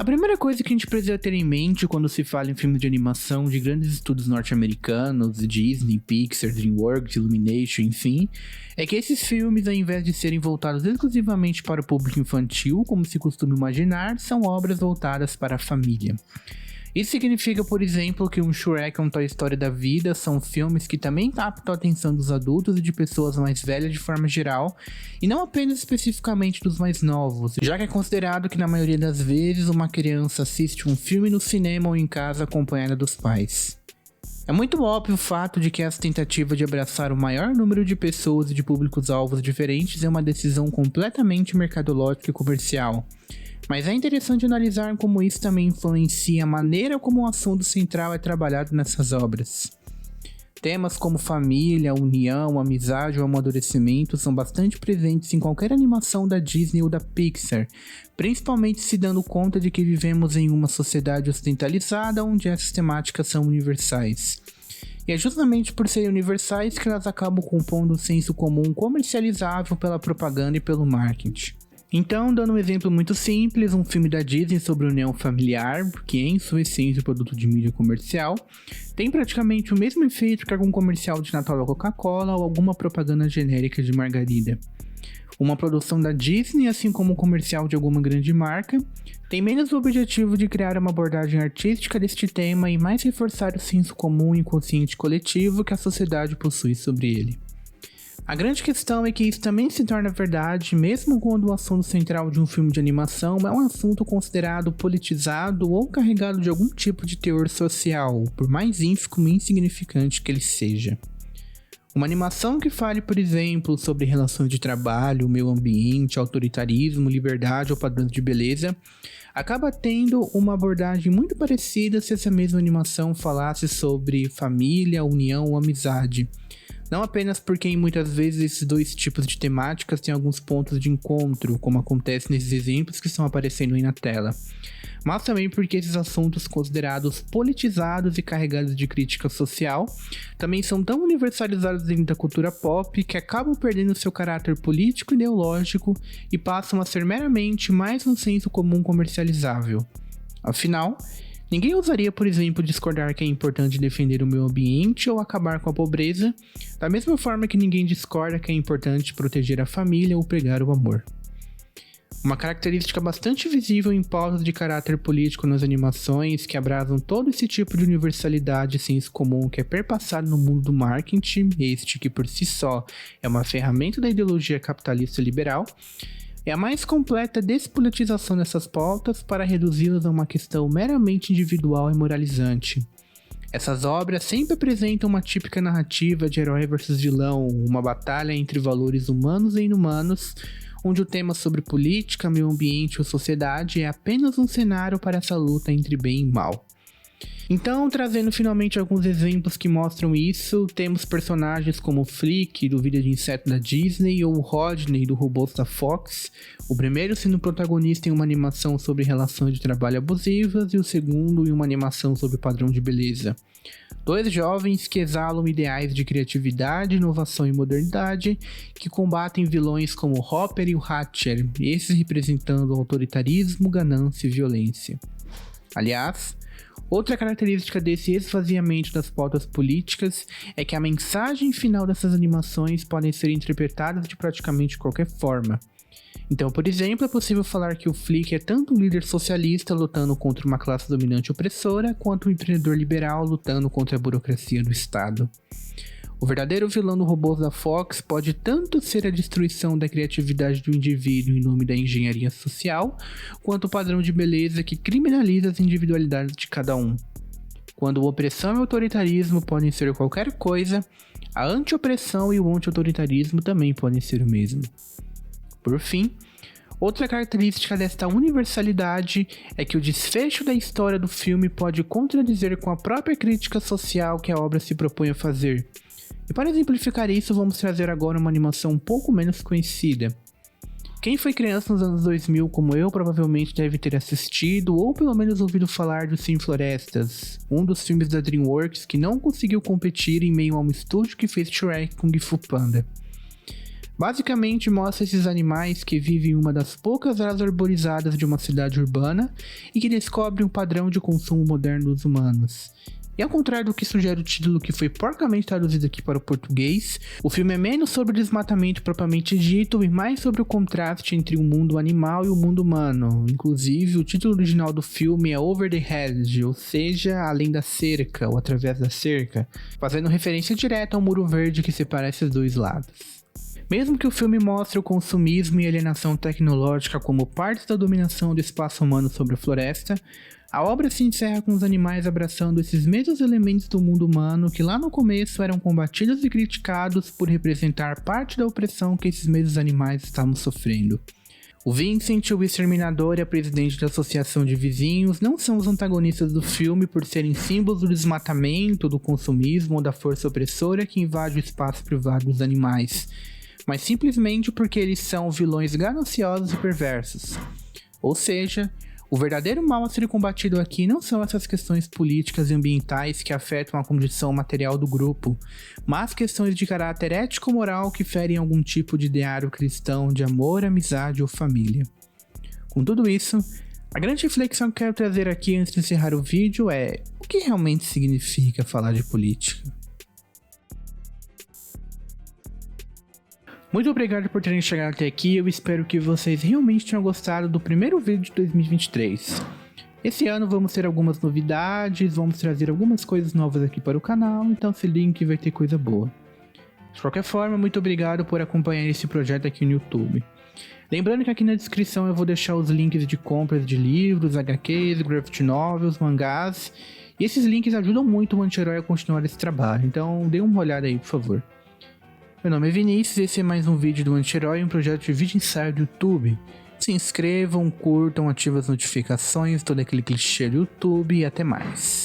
A primeira coisa que a gente precisa ter em mente quando se fala em filmes de animação de grandes estúdios norte-americanos, Disney, Pixar, DreamWorks, Illumination, enfim, é que esses filmes, ao invés de serem voltados exclusivamente para o público infantil, como se costuma imaginar, são obras voltadas para a família. Isso significa, por exemplo, que um Shrek e um Toy Story da vida são filmes que também captam a atenção dos adultos e de pessoas mais velhas de forma geral, e não apenas especificamente dos mais novos, já que é considerado que na maioria das vezes uma criança assiste um filme no cinema ou em casa acompanhada dos pais. É muito óbvio o fato de que essa tentativa de abraçar o maior número de pessoas e de públicos-alvos diferentes é uma decisão completamente mercadológica e comercial. Mas é interessante analisar como isso também influencia a maneira como o assunto central é trabalhado nessas obras. Temas como família, união, amizade ou amadurecimento são bastante presentes em qualquer animação da Disney ou da Pixar, principalmente se dando conta de que vivemos em uma sociedade ocidentalizada onde essas temáticas são universais. E é justamente por serem universais que elas acabam compondo um senso comum comercializável pela propaganda e pelo marketing. Então, dando um exemplo muito simples, um filme da Disney sobre união familiar, que em sua essência é um produto de mídia comercial, tem praticamente o mesmo efeito que algum comercial de Natal da Coca-Cola ou alguma propaganda genérica de margarida. Uma produção da Disney, assim como um comercial de alguma grande marca, tem menos o objetivo de criar uma abordagem artística deste tema e mais reforçar o senso comum e inconsciente coletivo que a sociedade possui sobre ele. A grande questão é que isso também se torna verdade mesmo quando o assunto central de um filme de animação é um assunto considerado politizado ou carregado de algum tipo de teor social, por mais ínfimo e insignificante que ele seja. Uma animação que fale, por exemplo, sobre relações de trabalho, meio ambiente, autoritarismo, liberdade ou padrões de beleza, acaba tendo uma abordagem muito parecida se essa mesma animação falasse sobre família, união ou amizade. Não apenas porque muitas vezes esses dois tipos de temáticas têm alguns pontos de encontro, como acontece nesses exemplos que estão aparecendo aí na tela, mas também porque esses assuntos considerados politizados e carregados de crítica social também são tão universalizados dentro da cultura pop que acabam perdendo seu caráter político e ideológico e passam a ser meramente mais um senso comum comercializável. Afinal, ninguém ousaria, por exemplo, discordar que é importante defender o meio ambiente ou acabar com a pobreza, da mesma forma que ninguém discorda que é importante proteger a família ou pregar o amor. Uma característica bastante visível em pautas de caráter político nas animações que abraçam todo esse tipo de universalidade e senso comum que é perpassado no mundo do marketing, este que por si só é uma ferramenta da ideologia capitalista liberal, é a mais completa despolitização dessas pautas para reduzi-las a uma questão meramente individual e moralizante. Essas obras sempre apresentam uma típica narrativa de herói versus vilão, uma batalha entre valores humanos e inumanos, onde o tema sobre política, meio ambiente ou sociedade é apenas um cenário para essa luta entre bem e mal. Então, trazendo finalmente alguns exemplos que mostram isso, temos personagens como o Flick, do Vida de Inseto da Disney, ou o Rodney, do Robôs da Fox, o primeiro sendo protagonista em uma animação sobre relações de trabalho abusivas e o segundo em uma animação sobre padrão de beleza. Dois jovens que exalam ideais de criatividade, inovação e modernidade, que combatem vilões como o Hopper e o Hatcher, esses representando autoritarismo, ganância e violência. Aliás, outra característica desse esvaziamento das pautas políticas é que a mensagem final dessas animações podem ser interpretadas de praticamente qualquer forma. Então, por exemplo, é possível falar que o Flick é tanto um líder socialista lutando contra uma classe dominante opressora, quanto um empreendedor liberal lutando contra a burocracia do Estado. O verdadeiro vilão do Robôs da Fox pode tanto ser a destruição da criatividade do indivíduo em nome da engenharia social, quanto o padrão de beleza que criminaliza as individualidades de cada um. Quando opressão e autoritarismo podem ser qualquer coisa, a anti-opressão e o anti-autoritarismo também podem ser o mesmo. Por fim, outra característica desta universalidade é que o desfecho da história do filme pode contradizer com a própria crítica social que a obra se propõe a fazer. E para exemplificar isso, vamos trazer agora uma animação um pouco menos conhecida. Quem foi criança nos anos 2000 como eu provavelmente deve ter assistido ou pelo menos ouvido falar do Sim Florestas, um dos filmes da DreamWorks que não conseguiu competir em meio a um estúdio que fez Shrek e Kung Fu Panda. Basicamente mostra esses animais que vivem em uma das poucas áreas arborizadas de uma cidade urbana e que descobrem um padrão de consumo moderno dos humanos. E ao contrário do que sugere o título, que foi porcamente traduzido aqui para o português, o filme é menos sobre desmatamento propriamente dito e mais sobre o contraste entre o mundo animal e o mundo humano. Inclusive, o título original do filme é Over the Hedge, ou seja, além da cerca ou através da cerca, fazendo referência direta ao muro verde que separa esses dois lados. Mesmo que o filme mostre o consumismo e alienação tecnológica como parte da dominação do espaço humano sobre a floresta, a obra se encerra com os animais abraçando esses mesmos elementos do mundo humano que lá no começo eram combatidos e criticados por representar parte da opressão que esses mesmos animais estavam sofrendo. O Vincent, o exterminador e a presidente da associação de vizinhos não são os antagonistas do filme por serem símbolos do desmatamento, do consumismo ou da força opressora que invade o espaço privado dos animais, mas simplesmente porque eles são vilões gananciosos e perversos. Ou seja, o verdadeiro mal a ser combatido aqui não são essas questões políticas e ambientais que afetam a condição material do grupo, mas questões de caráter ético-moral que ferem algum tipo de ideário cristão de amor, amizade ou família. Com tudo isso, a grande reflexão que quero trazer aqui antes de encerrar o vídeo é: o que realmente significa falar de política? Muito obrigado por terem chegado até aqui, eu espero que vocês realmente tenham gostado do primeiro vídeo de 2023. Esse ano vamos ter algumas novidades, vamos trazer algumas coisas novas aqui para o canal, então se ligue que vai ter coisa boa. De qualquer forma, muito obrigado por acompanhar esse projeto aqui no YouTube. Lembrando que aqui na descrição eu vou deixar os links de compras de livros, HQs, graphic novels, mangás, e esses links ajudam muito o Anti-Herói a continuar esse trabalho, então dê uma olhada aí, por favor. Meu nome é Vinícius e esse é mais um vídeo do Anti-Herói, um projeto de vídeo ensaio do YouTube. Se inscrevam, curtam, ativem as notificações, todo aquele clichê do YouTube e até mais.